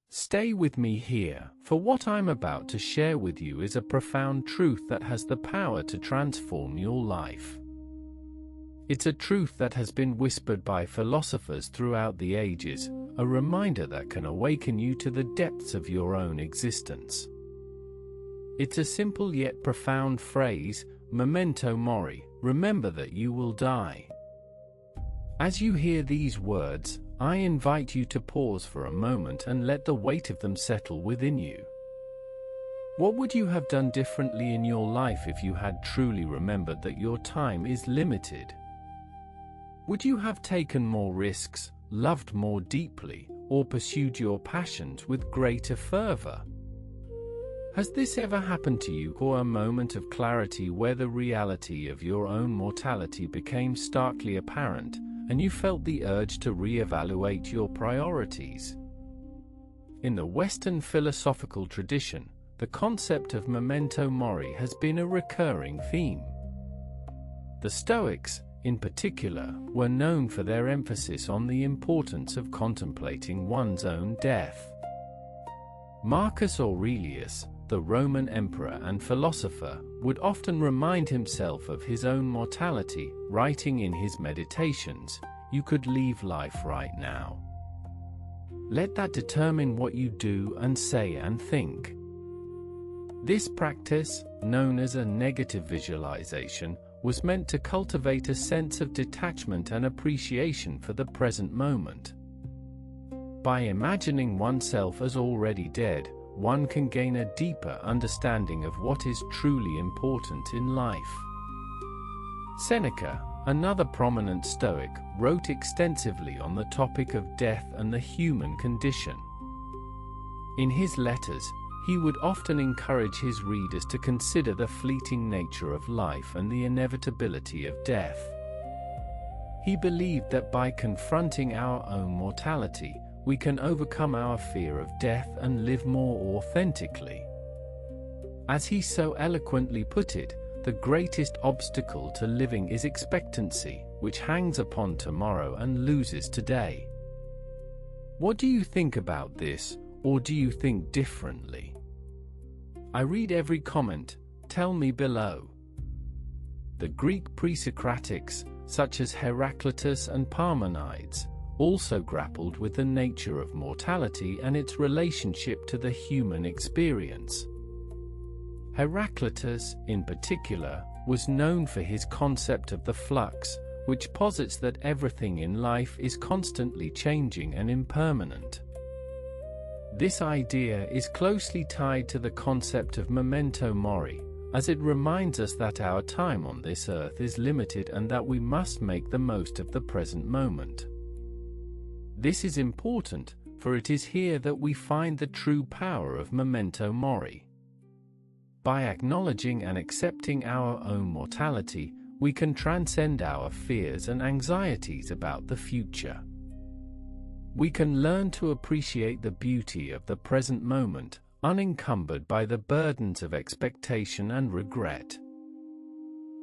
Stay with me here, for what I'm about to share with you is a profound truth that has the power to transform your life. It's a truth that has been whispered by philosophers throughout the ages, a reminder that can awaken you to the depths of your own existence. It's a simple yet profound phrase, memento mori, remember that you will die. As you hear these words, I invite you to pause for a moment and let the weight of them settle within you. What would you have done differently in your life if you had truly remembered that your time is limited? Would you have taken more risks, loved more deeply, or pursued your passions with greater fervor? Has this ever happened to you, or a moment of clarity where the reality of your own mortality became starkly apparent, and you felt the urge to re-evaluate your priorities? In the Western philosophical tradition, the concept of memento mori has been a recurring theme. The Stoics, in particular, were known for their emphasis on the importance of contemplating one's own death. Marcus Aurelius, the Roman emperor and philosopher, would often remind himself of his own mortality, writing in his Meditations, "You could leave life right now. Let that determine what you do and say and think." This practice, known as a negative visualization, was meant to cultivate a sense of detachment and appreciation for the present moment. By imagining oneself as already dead, one can gain a deeper understanding of what is truly important in life. Seneca, another prominent Stoic, wrote extensively on the topic of death and the human condition. In his letters, he would often encourage his readers to consider the fleeting nature of life and the inevitability of death. He believed that by confronting our own mortality, we can overcome our fear of death and live more authentically. As he so eloquently put it, the greatest obstacle to living is expectancy, which hangs upon tomorrow and loses today. What do you think about this, or do you think differently? I read every comment, tell me below. The Greek pre-Socratics, such as Heraclitus and Parmenides, also grappled with the nature of mortality and its relationship to the human experience. Heraclitus, in particular, was known for his concept of the flux, which posits that everything in life is constantly changing and impermanent. This idea is closely tied to the concept of memento mori, as it reminds us that our time on this earth is limited and that we must make the most of the present moment. This is important, for it is here that we find the true power of memento mori. By acknowledging and accepting our own mortality, we can transcend our fears and anxieties about the future. We can learn to appreciate the beauty of the present moment, unencumbered by the burdens of expectation and regret.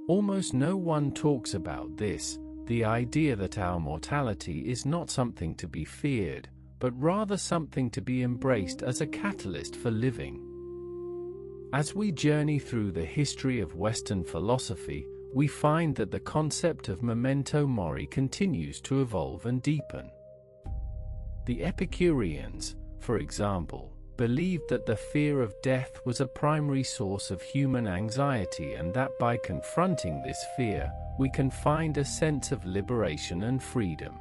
Almost no one talks about this, the idea that our mortality is not something to be feared, but rather something to be embraced as a catalyst for living. As we journey through the history of Western philosophy, we find that the concept of memento mori continues to evolve and deepen. The Epicureans, for example, believed that the fear of death was a primary source of human anxiety and that by confronting this fear, we can find a sense of liberation and freedom.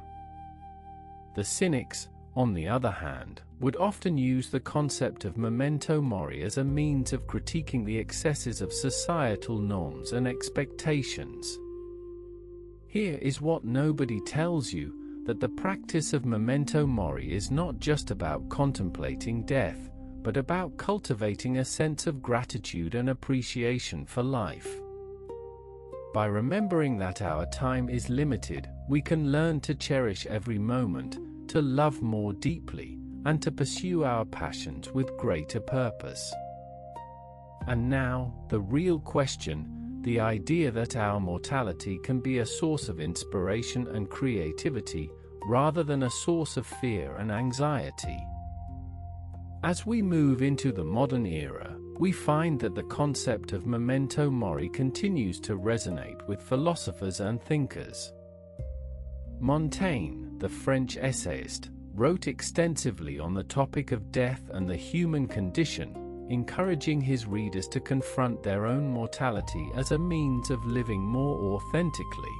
The Cynics, on the other hand, would often use the concept of memento mori as a means of critiquing the excesses of societal norms and expectations. Here is what nobody tells you, that the practice of memento mori is not just about contemplating death, but about cultivating a sense of gratitude and appreciation for life. By remembering that our time is limited, we can learn to cherish every moment, to love more deeply, and to pursue our passions with greater purpose. And now, the real question, the idea that our mortality can be a source of inspiration and creativity, rather than a source of fear and anxiety. As we move into the modern era, we find that the concept of memento mori continues to resonate with philosophers and thinkers. Montaigne, the French essayist, wrote extensively on the topic of death and the human condition, encouraging his readers to confront their own mortality as a means of living more authentically.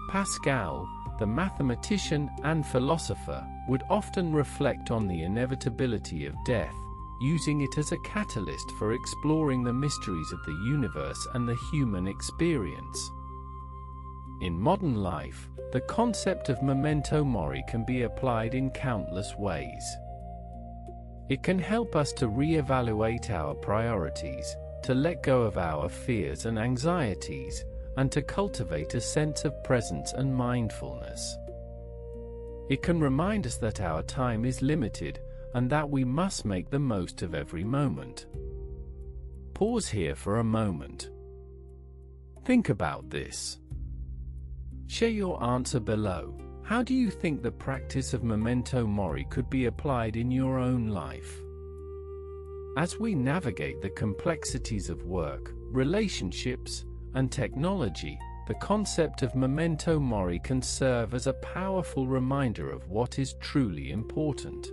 Pascal, the mathematician and philosopher, would often reflect on the inevitability of death, using it as a catalyst for exploring the mysteries of the universe and the human experience. In modern life, the concept of memento mori can be applied in countless ways. It can help us to re-evaluate our priorities, to let go of our fears and anxieties, and to cultivate a sense of presence and mindfulness. It can remind us that our time is limited, and that we must make the most of every moment. Pause here for a moment. Think about this. Share your answer below. How do you think the practice of memento mori could be applied in your own life? As we navigate the complexities of work, relationships, and technology, the concept of memento mori can serve as a powerful reminder of what is truly important.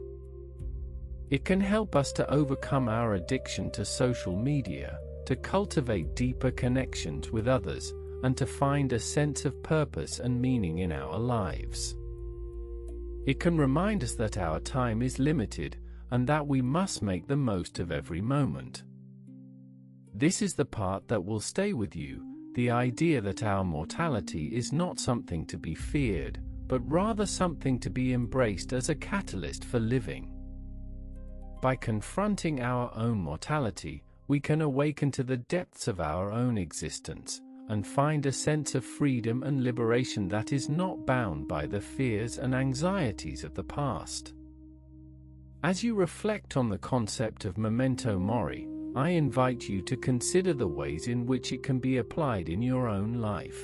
It can help us to overcome our addiction to social media, to cultivate deeper connections with others, and to find a sense of purpose and meaning in our lives. It can remind us that our time is limited, and that we must make the most of every moment. This is the part that will stay with you, the idea that our mortality is not something to be feared, but rather something to be embraced as a catalyst for living. By confronting our own mortality, we can awaken to the depths of our own existence, and find a sense of freedom and liberation that is not bound by the fears and anxieties of the past. As you reflect on the concept of memento mori, I invite you to consider the ways in which it can be applied in your own life.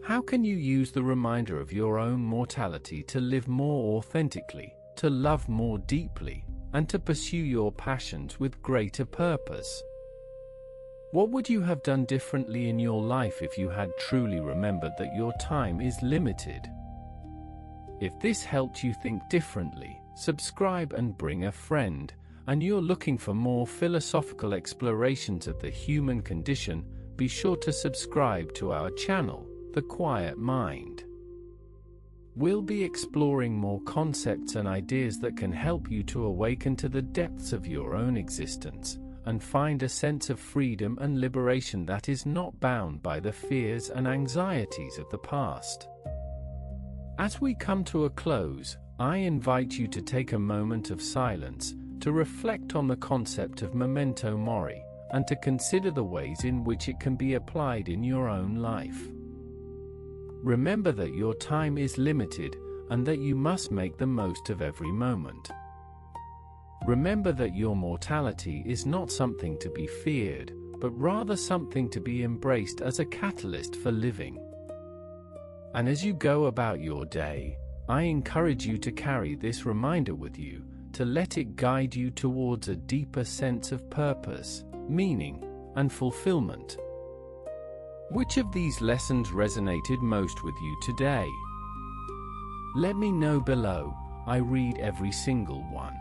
How can you use the reminder of your own mortality to live more authentically, to love more deeply, and to pursue your passions with greater purpose? What would you have done differently in your life if you had truly remembered that your time is limited? If this helped you think differently, subscribe and bring a friend. And you're looking for more philosophical explorations of the human condition, be sure to subscribe to our channel, The Quiet Mind. We'll be exploring more concepts and ideas that can help you to awaken to the depths of your own existence, and find a sense of freedom and liberation that is not bound by the fears and anxieties of the past. As we come to a close, I invite you to take a moment of silence, to reflect on the concept of memento mori, and to consider the ways in which it can be applied in your own life. Remember that your time is limited, and that you must make the most of every moment. Remember that your mortality is not something to be feared, but rather something to be embraced as a catalyst for living. And as you go about your day, I encourage you to carry this reminder with you, to let it guide you towards a deeper sense of purpose, meaning, and fulfillment. Which of these lessons resonated most with you today? Let me know below. I read every single one.